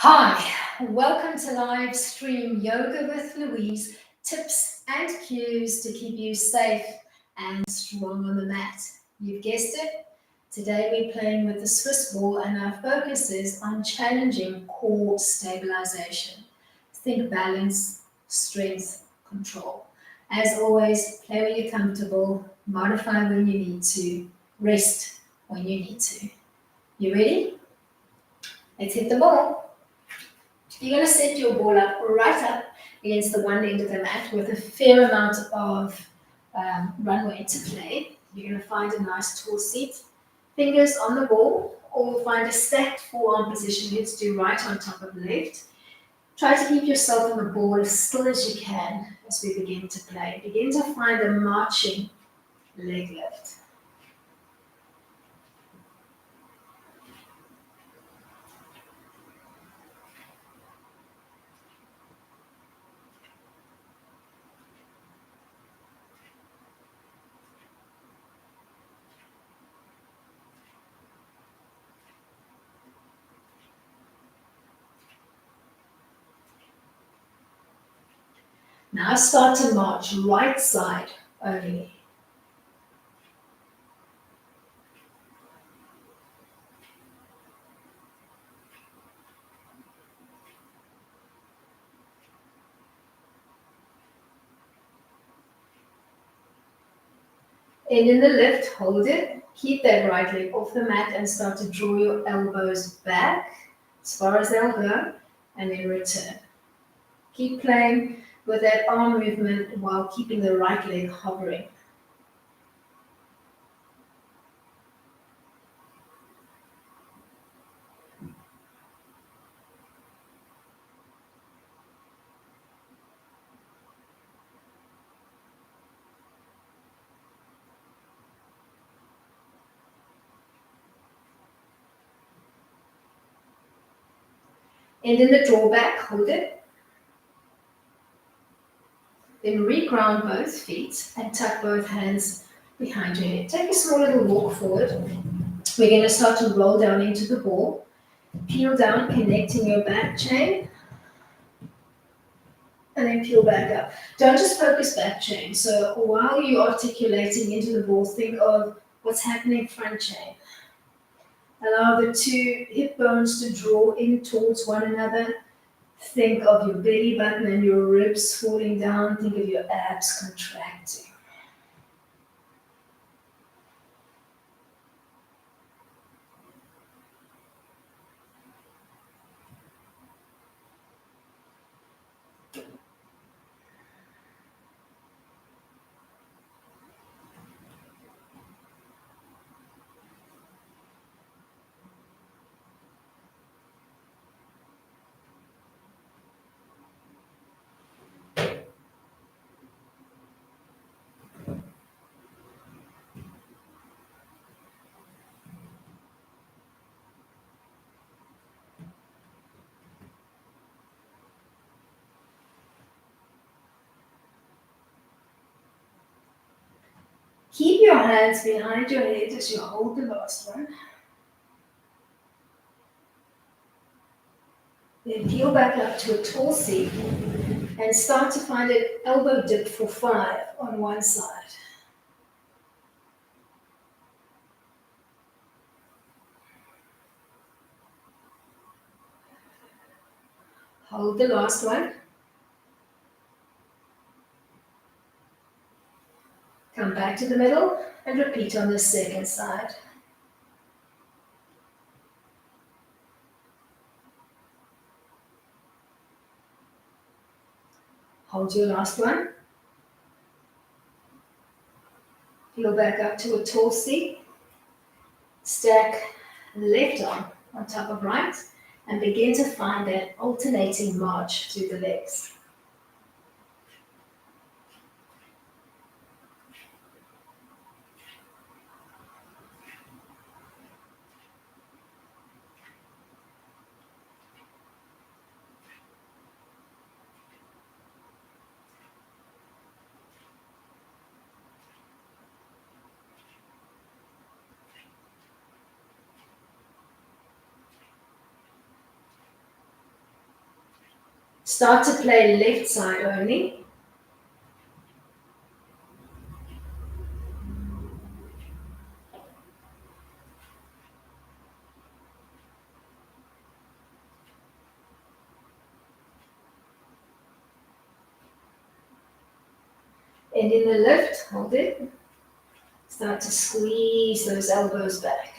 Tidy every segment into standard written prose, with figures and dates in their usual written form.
Hi, welcome to live stream Yoga with Louise, tips and cues to keep you safe and strong on the mat. You've guessed it. Today we're playing with the Swiss ball and our focus is on challenging core stabilization. Think balance, strength, control. As always, play when you're comfortable, modify when you need to, rest when you need to. You ready? Let's hit the ball. You're going to set your ball up right up against the one end of the mat with a fair amount of runway to play. You're going to find a nice tall seat, fingers on the ball, or find a stacked forearm position. Let's do right on top of left. Try to keep yourself on the ball as still as you can as we begin to play. Begin to find a marching leg lift. Now start to march right side only. And in the lift, hold it. Keep that right leg off the mat and start to draw your elbows back as far as they'll go and then return. Keep playing with that arm movement while keeping the right leg hovering. And in the drawback, hold it. Then re-ground both feet and tuck both hands behind your head. Take a small little walk forward. We're going to start to roll down into the ball. Peel down, connecting your back chain. And then peel back up. Don't just focus back chain. So while you're articulating into the ball, think of what's happening front chain. Allow the two hip bones to draw in towards one another. Think of your belly button and your ribs falling down. Think of your abs contracting. Keep your hands behind your head as you hold the last one. Then peel back up to a tall seat and start to find an elbow dip for 5 on one side. Hold the last one. Come back to the middle and repeat on the second side. Hold your last one. Peel back up to a tall seat. Stack left arm on top of right and begin to find that alternating march through the legs. Start to play left side only. And in the lift, hold it. Start to squeeze those elbows back.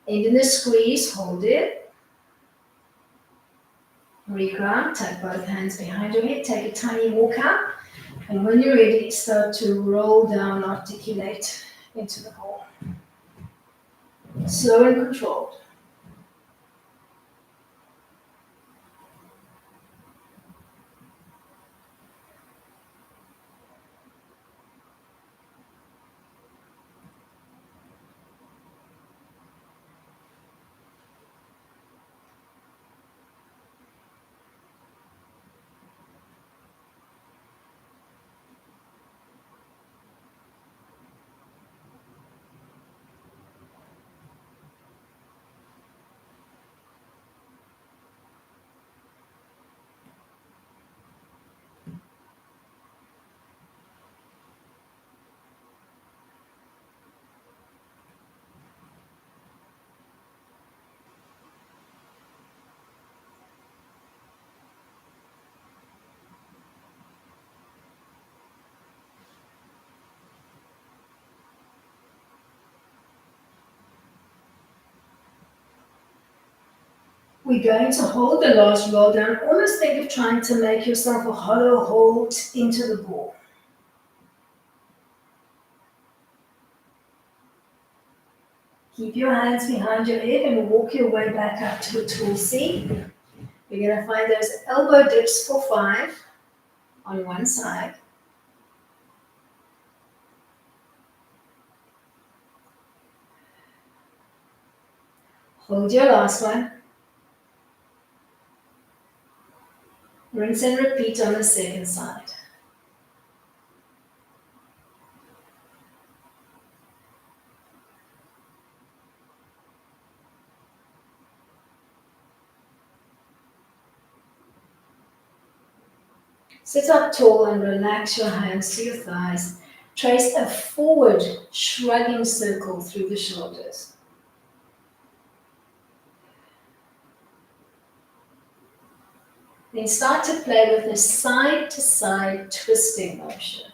And in the squeeze, hold it. Reground, take both hands behind your head, take a tiny walk out. And when you're ready, start to roll down, articulate into the ball. Slow and controlled. We're going to hold the last roll down. Almost think of trying to make yourself a hollow hold into the ball. Keep your hands behind your head and walk your way back up to a tall seat. We're going to find those elbow dips for 5 on one side. Hold your last one. Rinse and repeat on the second side. Sit up tall and relax your hands to your thighs. Trace a forward shrugging circle through the shoulders. Then start to play with a side-to-side twisting motion.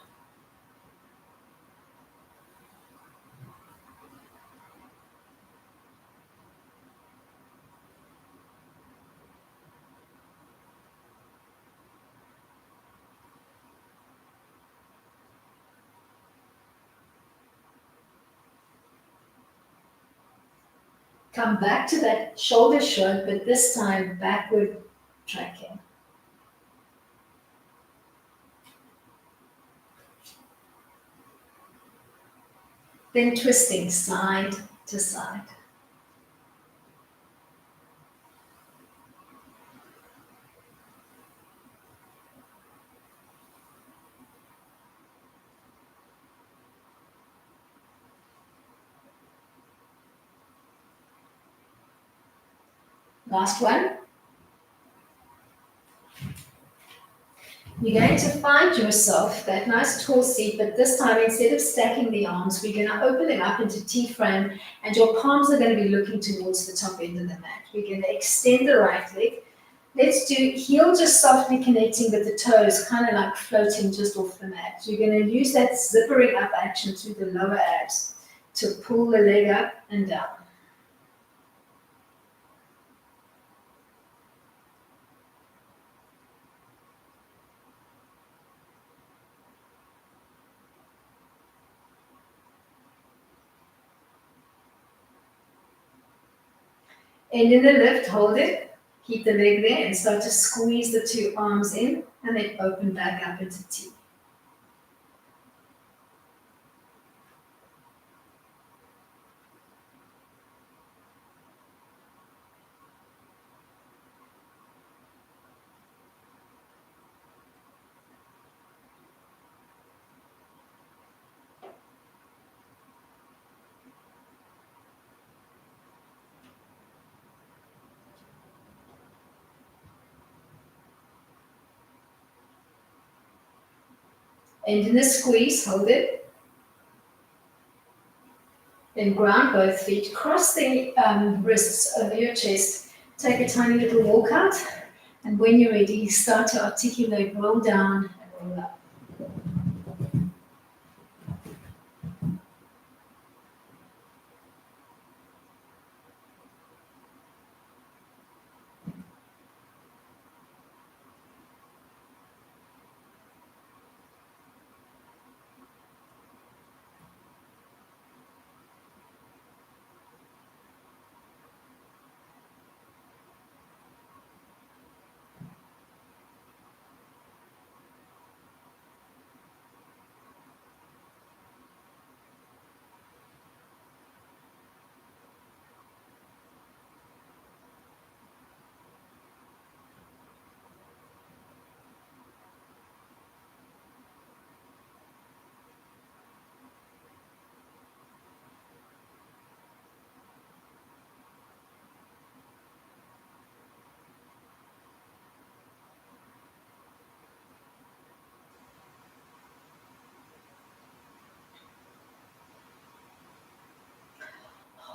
Come back to that shoulder shrug, but this time backward tracking. Then twisting side to side. Last one. You're going to find yourself that nice tall seat, but this time instead of stacking the arms, we're going to open them up into T-frame and your palms are going to be looking towards the top end of the mat. We're going to extend the right leg. Let's do heel just softly connecting with the toes, kind of like floating just off the mat. You're going to use that zippering up action through the lower abs to pull the leg up and down. And in the lift, hold it. Keep the leg there and start to squeeze the two arms in and then open back up into T. And in the squeeze, hold it. Then ground both feet, cross the wrists over your chest, take a tiny little walk out, and when you're ready, start to articulate, roll down and roll up.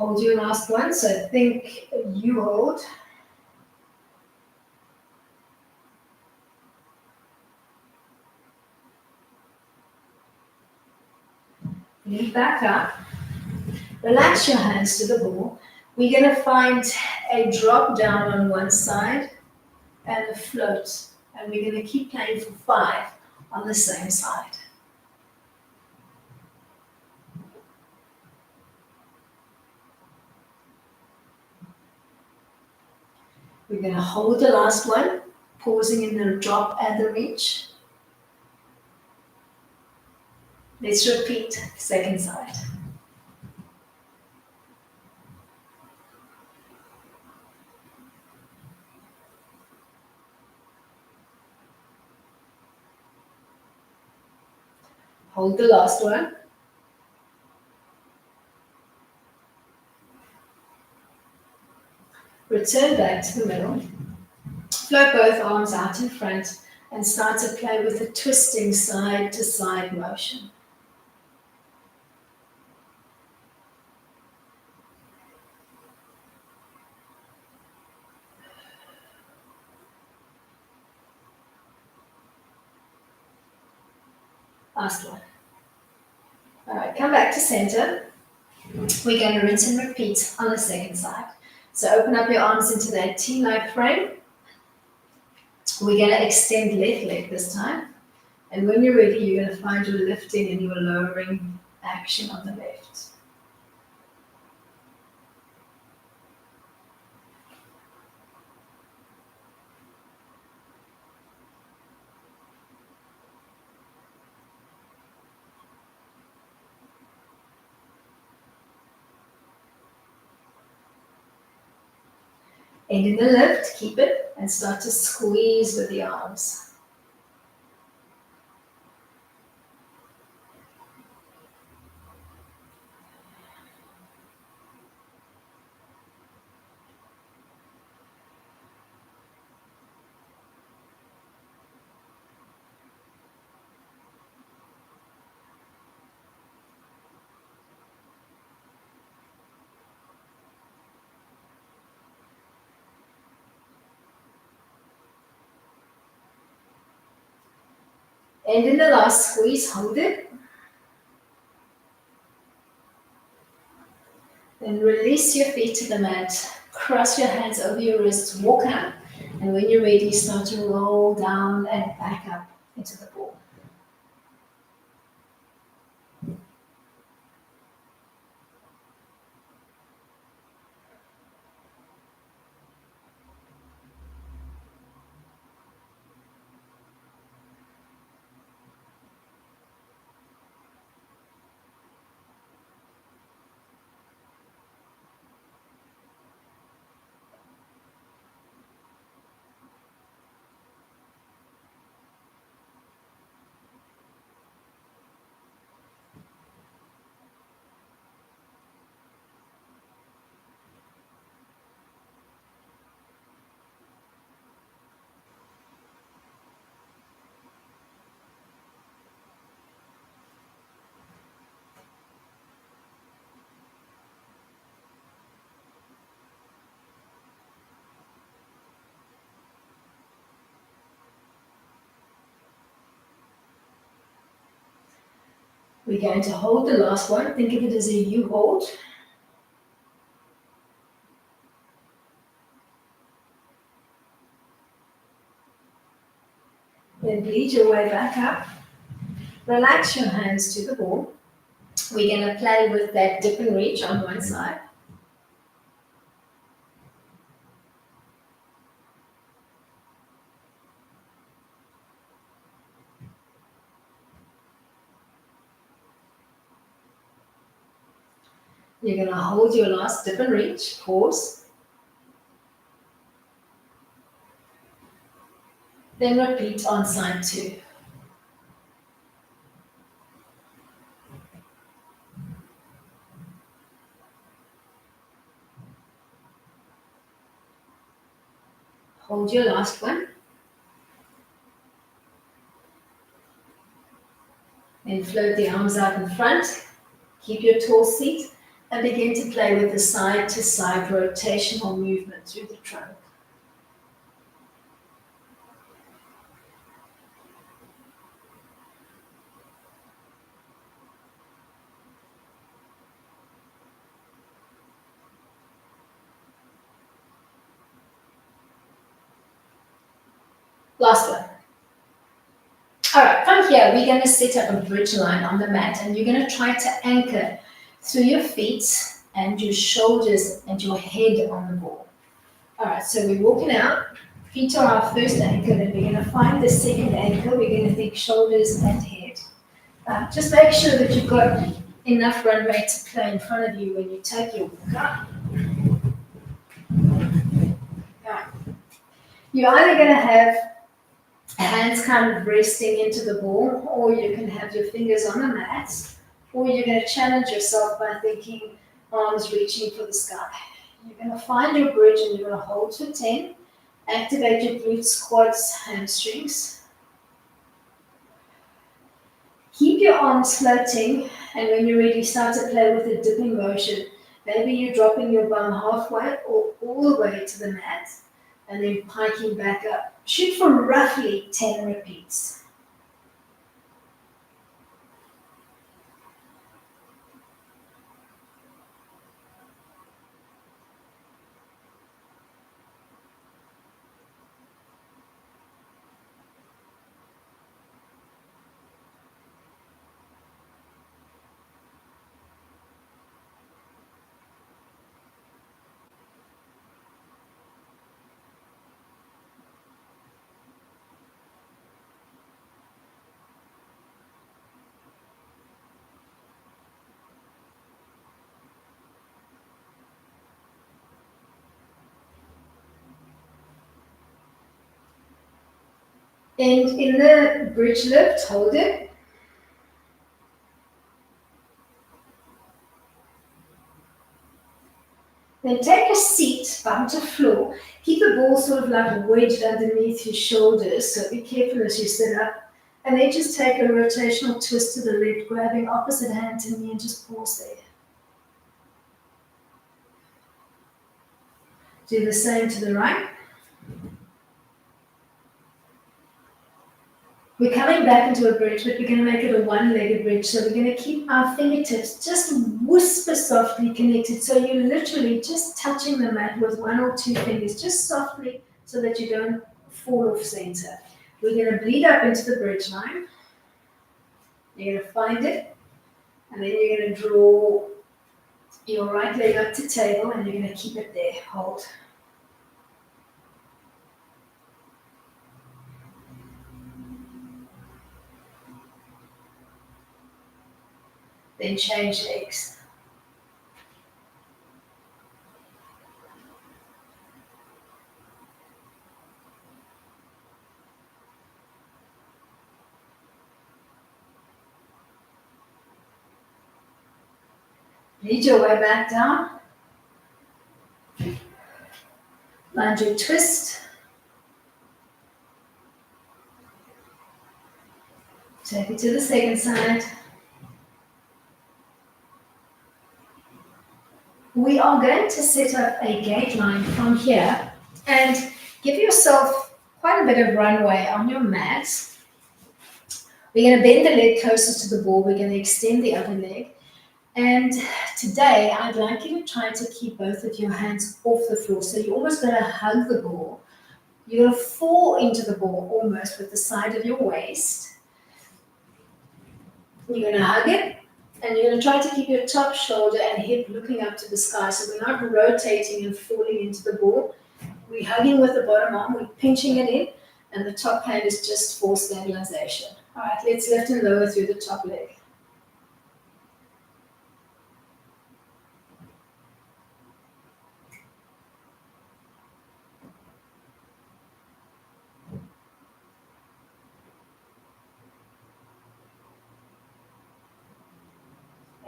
Hold your last one, so think you hold. Lean back up. Relax your hands to the ball. We're going to find a drop down on one side and a float. And we're going to keep playing for 5 on the same side. We're going to hold the last one, pausing in the drop and the reach. Let's repeat second side. Hold the last one. Return back to the middle. Float both arms out in front and start to play with a twisting side to side motion. Last one. All right, come back to center. We're going to rinse and repeat on the second side. So open up your arms into that T-like frame. We're going to extend left leg this time. And when you're ready, you're going to find your lifting and your lowering action on the left. And in the lift, keep it and start to squeeze with the arms. And in the last squeeze, hold it. Then release your feet to the mat. Cross your hands over your wrists, walk out. And when you're ready, start to roll down and back up into the ball. We're going to hold the last one. Think of it as a U-hold. Then bleed your way back up. Relax your hands to the ball. We're going to play with that dip and reach on one side. You're going to hold your last dip and reach. Pause. Then repeat on side 2. Hold your last one. Then float the arms out in front. Keep your tall seat and begin to play with the side-to-side rotational movement through the trunk. Last one. All right, from here, we're going to set up a bridge line on the mat, and you're going to try to anchor through your feet and your shoulders and your head on the ball. All right, so we're walking out. Feet are our first anchor, then we're going to find the second anchor. We're going to think shoulders and head. Just make sure that you've got enough runway to play in front of you when you take your walk up. All right. You're either going to have hands kind of resting into the ball, or you can have your fingers on the mat, or you're going to challenge yourself by thinking arms reaching for the sky. You're going to find your bridge and you're going to hold for 10. Activate your glutes, quads, hamstrings. Keep your arms floating, and when you're ready, start to play with a dipping motion. Maybe you're dropping your bum halfway or all the way to the mat, and then piking back up. Shoot for roughly 10 repeats. And in the bridge lift, hold it. Then take a seat, bum to floor. Keep the ball sort of like wedged underneath your shoulders, so be careful as you sit up. And then just take a rotational twist to the left, grabbing opposite hand to me, and just pause there. Do the same to the right. We're coming back into a bridge, but we're going to make it a one-legged bridge. So we're going to keep our fingertips just whisper softly connected. So you're literally just touching the mat with one or two fingers, just softly, so that you don't fall off center. We're going to bleed up into the bridge line. You're going to find it, and then you're going to draw your right leg up to table, and you're going to keep it there. Hold. Then change legs. Lead your way back down. Find your twist. Take it to the second side. We are going to set up a gate line from here and give yourself quite a bit of runway on your mat. We're going to bend the leg closest to the ball. We're going to extend the other leg. And today, I'd like you to try to keep both of your hands off the floor. So you're almost going to hug the ball. You're going to fall into the ball almost with the side of your waist. You're going to hug it. And you're going to try to keep your top shoulder and hip looking up to the sky. So we're not rotating and falling into the ball. We're hugging with the bottom arm. We're pinching it in. And the top hand is just for stabilization. All right, let's lift and lower through the top leg.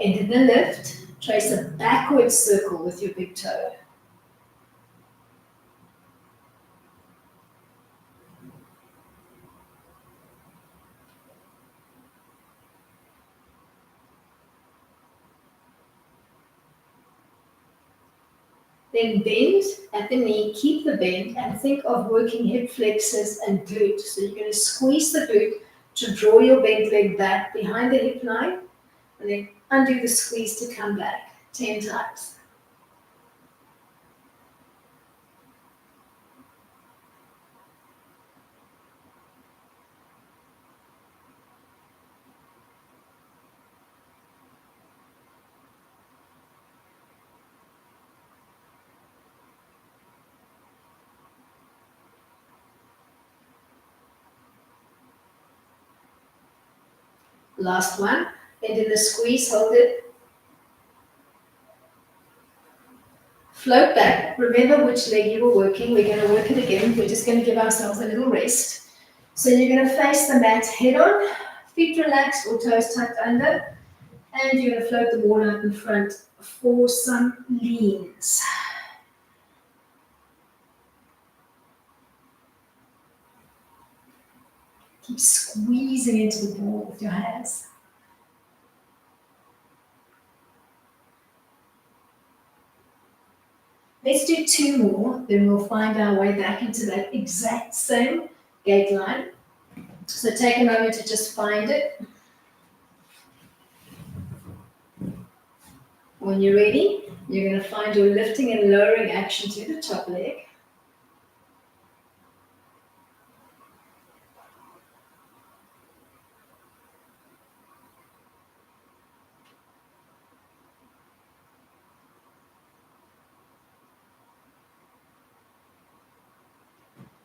And in the lift, trace a backward circle with your big toe. Then bend at the knee, keep the bend, and think of working hip flexors and glute. So you're going to squeeze the glute to draw your bent leg back behind the hip line, and then undo the squeeze to come back 10 times. Last one, and in the squeeze, hold it. Float back. Remember which leg you were working. We're going to work it again. We're just going to give ourselves a little rest. So you're going to face the mat head on, feet relaxed or toes tucked under, and you're going to float the ball out in front for some leans. Keep squeezing into the ball with your hands. Let's do 2 more, then we'll find our way back into that exact same gate line. So take a moment to just find it. When you're ready, you're going to find your lifting and lowering action to the top leg.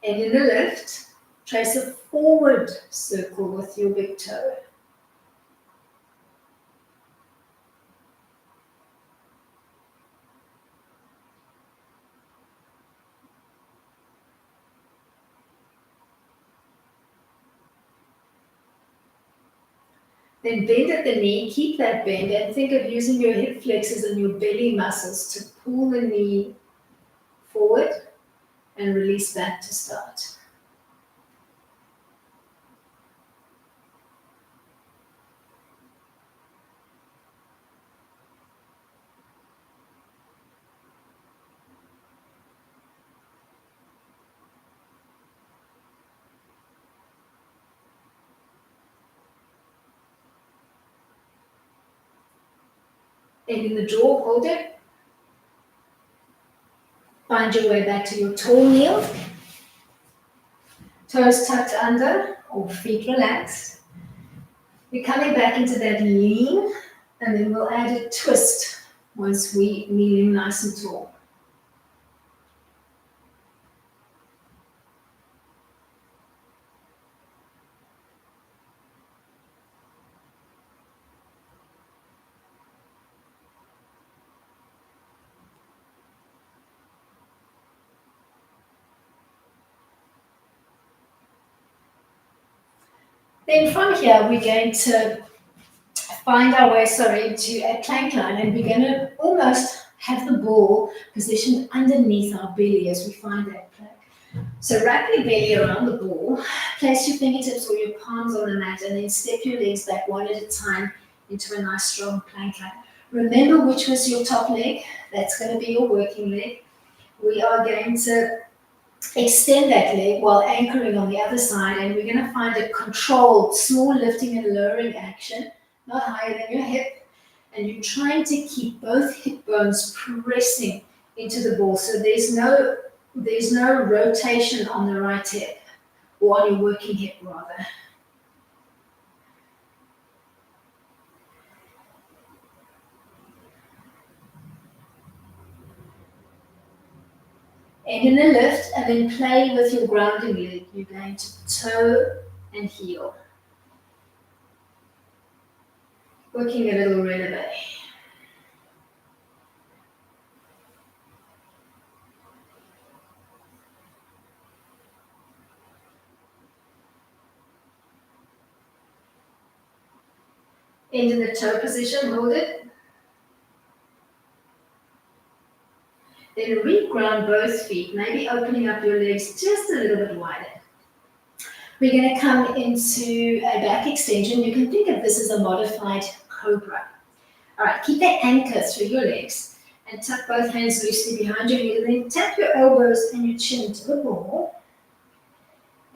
And in the lift, trace a forward circle with your big toe. Then bend at the knee, keep that bend, and think of using your hip flexors and your belly muscles to pull the knee forward and release back to start. And in the jaw, hold it. Find your way back to your tall kneel. Toes tucked under or feet relaxed. We're coming back into that lean, and then we'll add a twist once we kneeling nice and tall. Then from here, we're going to find our way, into a plank line, and we're going to almost have the ball positioned underneath our belly as we find that plank. So wrap your belly around the ball, place your fingertips or your palms on the mat, and then step your legs back one at a time into a nice strong plank line. Remember which was your top leg. That's going to be your working leg. We are going to Extend that leg while anchoring on the other side, and we're going to find a controlled, small lifting and lowering action, not higher than your hip. And you're trying to keep both hip bones pressing into the ball. So there's no rotation on the right hip, or on your working hip rather. End in the lift, and then play with your grounding leg. You're going to toe and heel. Working a little releve. End in the toe position, hold it. Then re-ground both feet, maybe opening up your legs just a little bit wider. We're going to come into a back extension. You can think of this as a modified cobra. All right, keep that anchor through your legs and tuck both hands loosely behind your head, and then tap your elbows and your chin to the ball.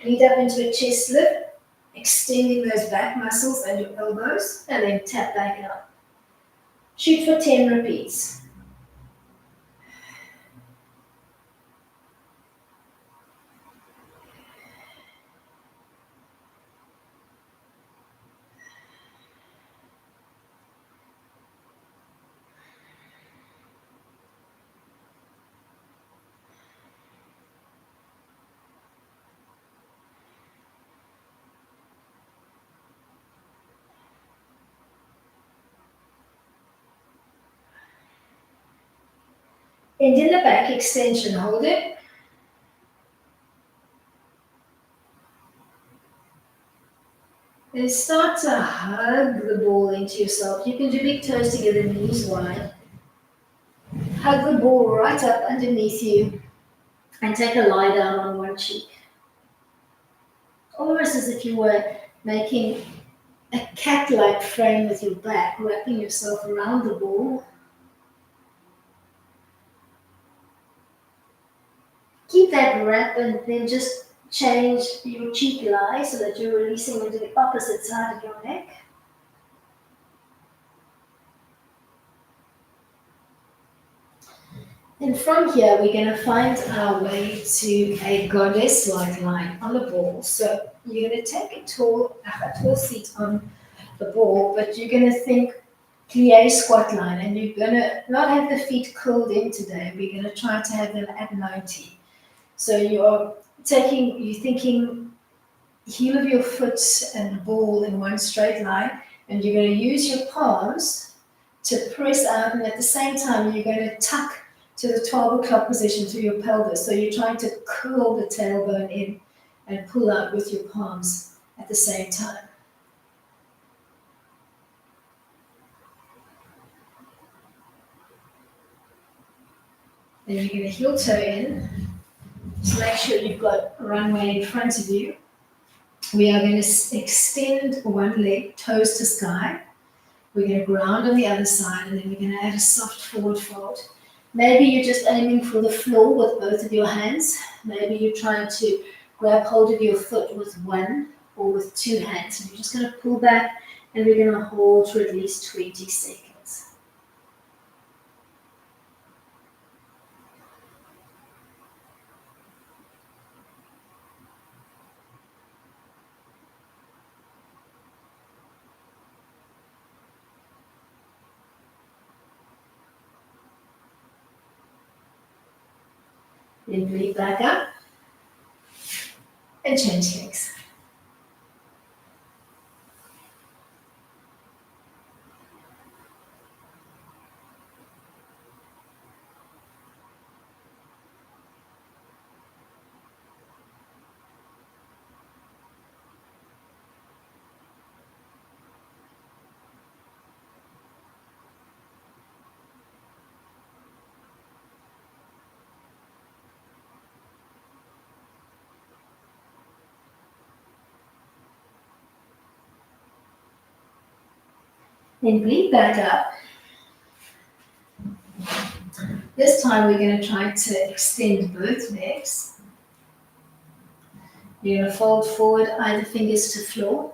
Lead up into a chest lift, extending those back muscles and your elbows, and then tap back out. Shoot for 10 repeats. And in the back extension, hold it. Then start to hug the ball into yourself. You can do big toes together, knees wide. Hug the ball right up underneath you and take a lie down on one cheek. Almost as if you were making a cat-like frame with your back, wrapping yourself around the ball. Keep that wrap and then just change your cheek lie so that you're releasing into the opposite side of your neck. And from here, we're going to find our way to a goddess-like line on the ball. So you're going to take a tall seat on the ball, but you're going to think plie squat line, and you're going to not have the feet curled in today. We're going to try to have them at 90. So you're thinking heel of your foot and the ball in one straight line, and you're going to use your palms to press out, and at the same time, you're going to tuck to the 12 o'clock position through your pelvis. So you're trying to curl the tailbone in and pull out with your palms at the same time. Then you're going to heel toe in. So make sure you've got runway in front of you. We are going to extend one leg, toes to sky. We're going to ground on the other side, and then we're going to add a soft forward fold. Maybe you're just aiming for the floor with both of your hands. Maybe you're trying to grab hold of your foot with one or with two hands. And you're just going to pull back, and we're going to hold for at least 20 seconds. Then breathe back up and change legs. Then breathe back up. This time we're going to try to extend both legs. You're going to fold forward, either fingers to floor,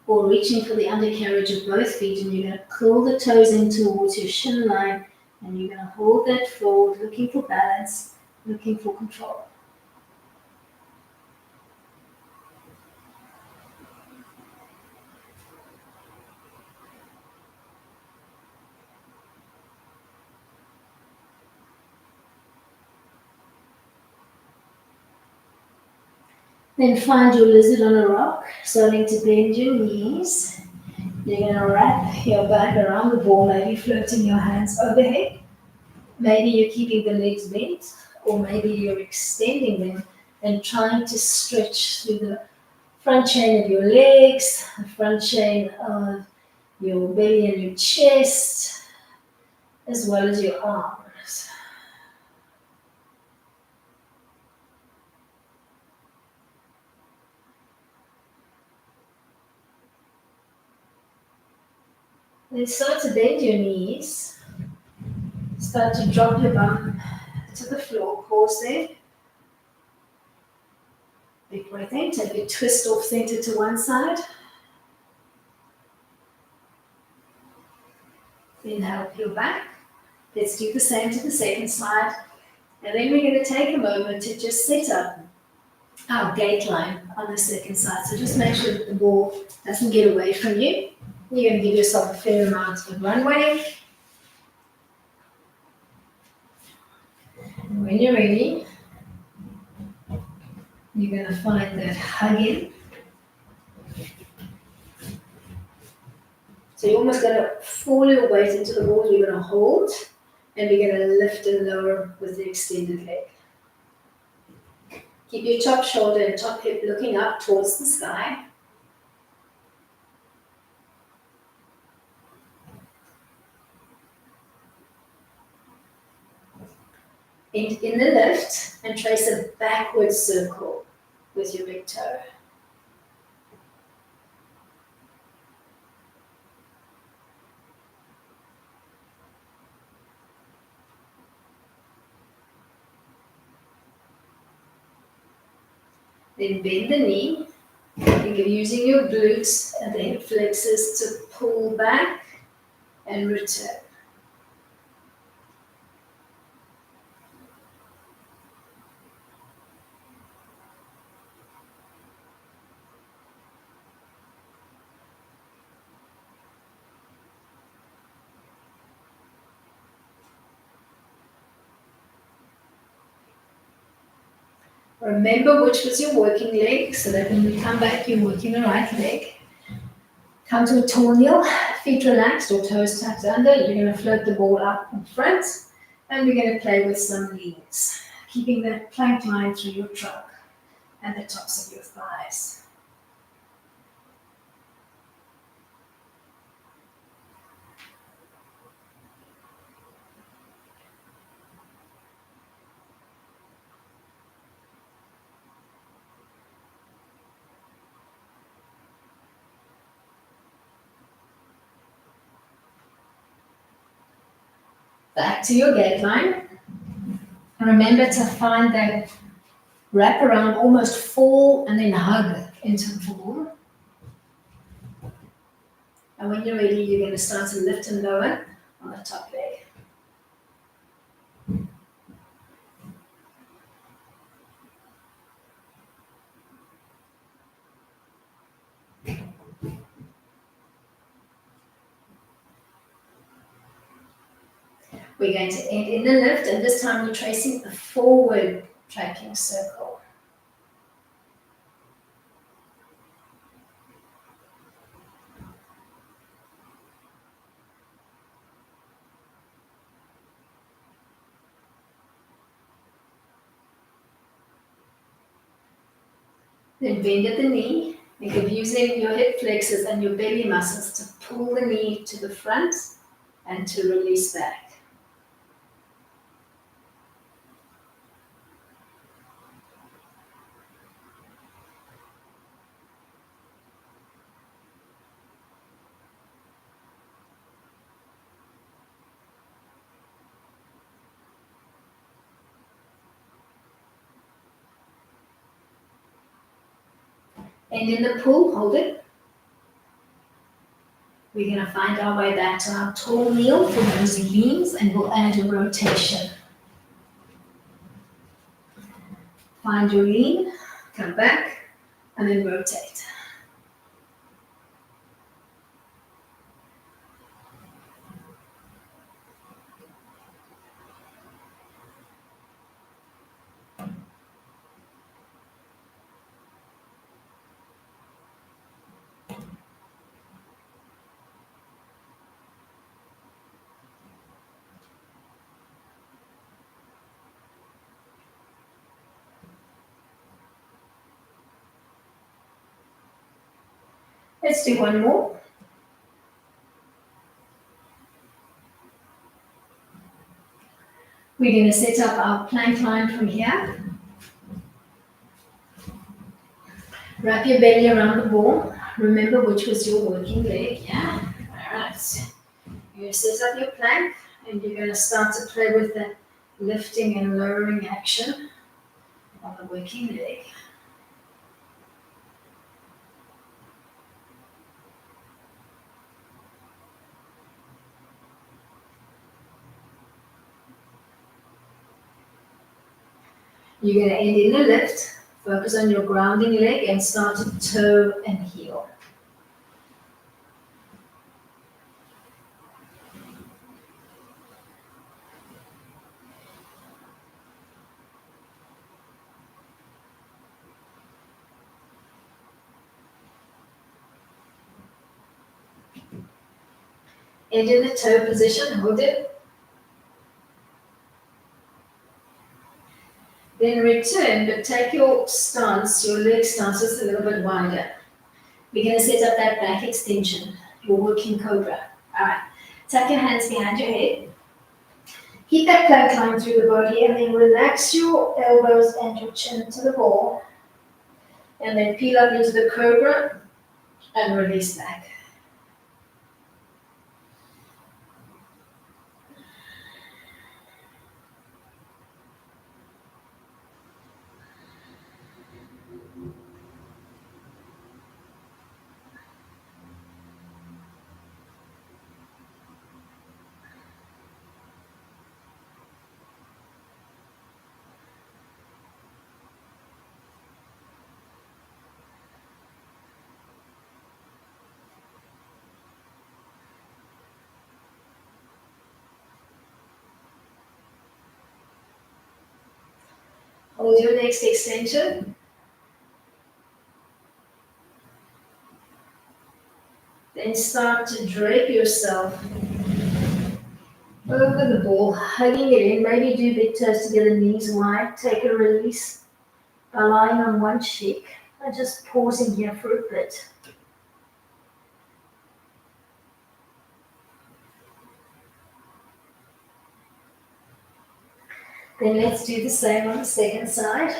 or reaching for the undercarriage of both feet, and you're going to curl the toes in towards your shin line, and you're going to hold that fold, looking for balance, looking for control. Then find your lizard on a rock, starting to bend your knees. You're going to wrap your back around the ball, maybe floating your hands overhead. Maybe you're keeping the legs bent, or maybe you're extending them and trying to stretch through the front chain of your legs, the front chain of your belly and your chest, as well as your arms. Then start to bend your knees. Start to drop your bum to the floor. Pause there. Big breath in. Take a twist off center to one side. Inhale, peel back. Let's do the same to the second side. And then we're going to take a moment to just set up our gate line on the second side. So just make sure that the ball doesn't get away from you. You're going to give yourself a fair amount of runway. And when you're ready, you're going to find that hug in. So you're almost going to fall your weight into the ball. You're going to hold, and we're going to lift and lower with the extended leg. Keep your top shoulder and top hip looking up towards the sky. End in the lift and trace a backward circle with your big toe. Then bend the knee. You're using your glutes and the hip flexors to pull back and return. Remember which was your working leg, so that when we come back, you're working the right leg. Come to a tall kneel, feet relaxed or toes tucked under. You're going to float the ball up in front, and we're going to play with some leans, keeping that plank line through your trunk and the tops of your thighs. Back to your gate line. And remember to find that wrap around, almost fall, and then hug into the ball. And when you're ready, you're going to start to lift and lower on the top leg. We're going to end in the lift, and this time we're tracing a forward tracking circle. Then bend at the knee. Think of using your hip flexors and your belly muscles to pull the knee to the front and to release back. And in the pull, hold it. We're going to find our way back to our tall kneel for those leans, and we'll add a rotation. Find your lean, come back, and then rotate. Let's do one more. We're going to set up our plank line from here. Wrap your belly around the ball. Remember which was your working leg, yeah? All right. You set up your plank, and you're going to start to play with the lifting and lowering action on the working leg. You're going to end in a lift. Focus on your grounding leg and start to toe and heel. End in the toe position, hold it. Then return, but take your stance, your leg stance just a little bit wider. We're going to set up that back extension, your working cobra. All right, tuck your hands behind your head. Keep that plank line through the body, and then relax your elbows and your chin to the ball. And then peel up into the cobra and release back. Hold your next extension. Then start to drape yourself over the ball, hugging it in. Maybe do big toes together, knees wide. Take a release by lying on one cheek. And just pausing here for a bit. Then let's do the same on the second side.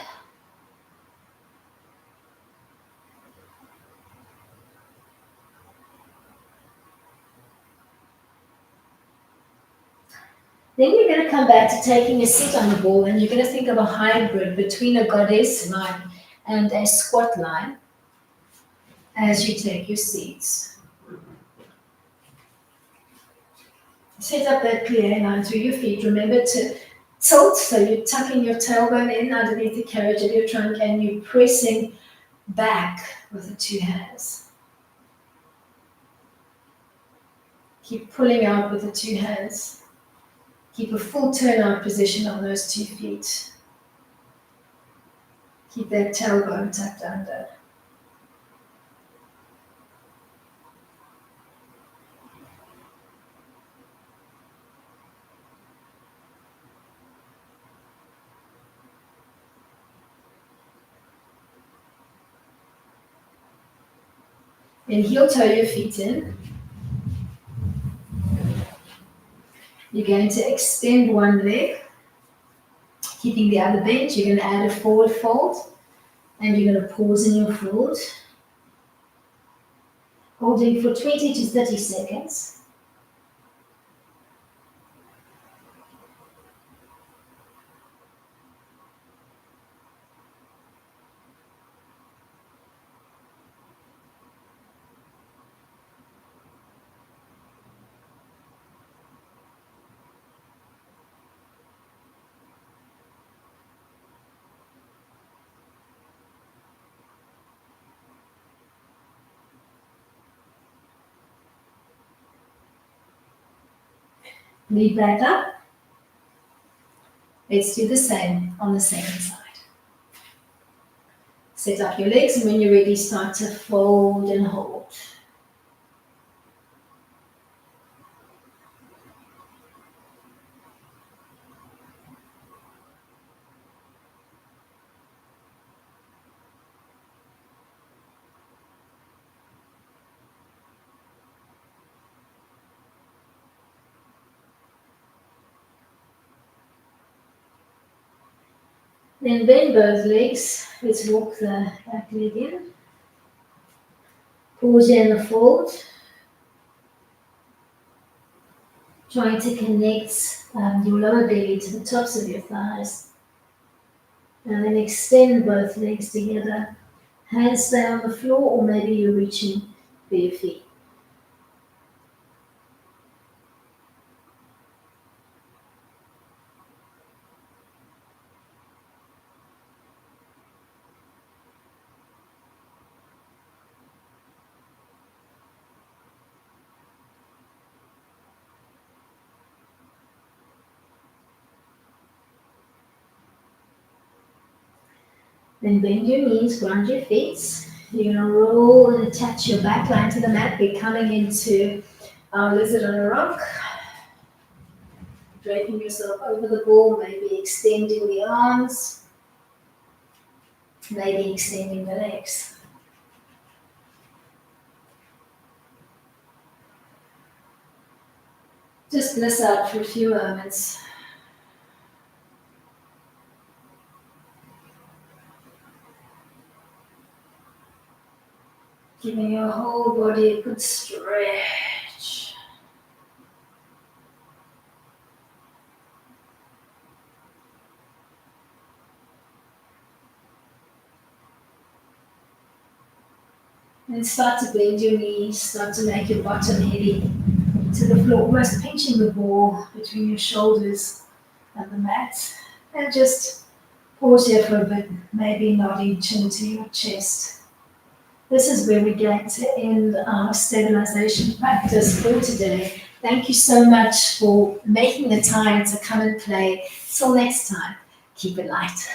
Then you're going to come back to taking a sit on the ball, and you're going to think of a hybrid between a goddess line and a squat line as you take your seats. Set up that plie line through your feet. Remember to tilt, so you're tucking your tailbone in underneath the carriage of your trunk, and you're pressing back with the two hands. Keep pulling out with the two hands. Keep a full turnout position on those 2 feet. Keep that tailbone tucked under. Then heel toe your feet in. You're going to extend one leg, keeping the other bent. You're going to add a forward fold, and you're going to pause in your fold, holding for 20 to 30 seconds. Lead back up. Let's do the same on the second side. Set up your legs, and when you're ready, start to fold and hold. Then bend both legs. Let's walk the back leg in. Pause here in the fold. Trying to connect your lower belly to the tops of your thighs. And then extend both legs together. Hands stay on the floor, or maybe you're reaching for your feet. Then bend your knees, ground your feet. You're going to roll and attach your back line to the mat. We're coming into our lizard on a rock. Draping yourself over the ball, maybe extending the arms, maybe extending the legs. Just bliss out for a few moments. Giving your whole body a good stretch. And start to bend your knees, start to make your bottom heavy to the floor, almost pinching the ball between your shoulders and the mat. And just pause here for a bit, maybe nodding chin to your chest. This is where we're going to end our stabilization practice for today. Thank you so much for making the time to come and play. Till next time, keep it light.